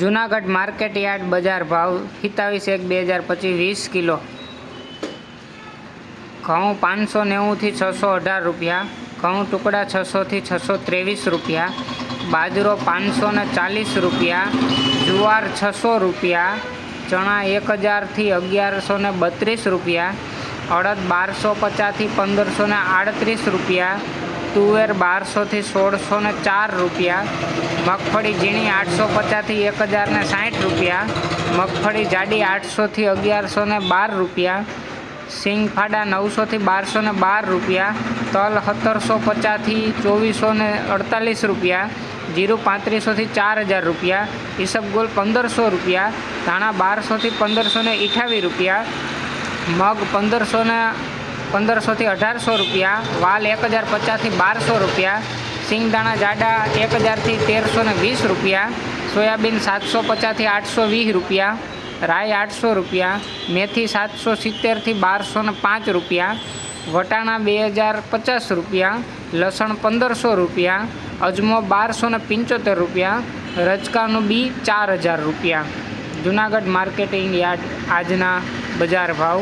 Junagadh market yard બજાર ભાવ 27/1/2025 20 kilo ઘઉં 590 થી 618 રૂપિયા, ઘઉં ટુકડા 600 થી 623 રૂપિયા, બાજરો 540 રૂપિયા, જુવાર 600 રૂપિયા, ચણા 1000 થી 1132 રૂપિયા, અડદ 1250 થી 1538 રૂપિયા, તુવેર 1200 થી 1604 રૂપિયા, મગફળી ઝીણી 850 થી 1060 રૂપિયા, મગફળી જાડી 800 થી 1112 રૂપિયા, સિંગફાડા 900 થી 1212 રૂપિયા, તલ 1750 થી 2448 રૂપિયા, જીરું 3500 થી 4000 રૂપિયા, ઈસબગુલ 1500 રૂપિયા, ધાણા 1200 થી 1528 રૂપિયા, મગ 1500 થી 1800 રૂપિયા, વાલ 1050 થી 1200 રૂપિયા, સિંગદાણા જાડા 1000 થી 1320 રૂપિયા, સોયાબીન 750 થી 820 રૂપિયા, રાઈ 800 રૂપિયા, મેથી 770 થી 1205 રૂપિયા, વટાણા 2050 રૂપિયા, લસણ 1500 રૂપિયા, અજમો 1275 રૂપિયા, રચકાનું બી 4000 રૂપિયા। જૂનાગઢ માર્કેટિંગ યાર્ડ આજના બજાર ભાવ।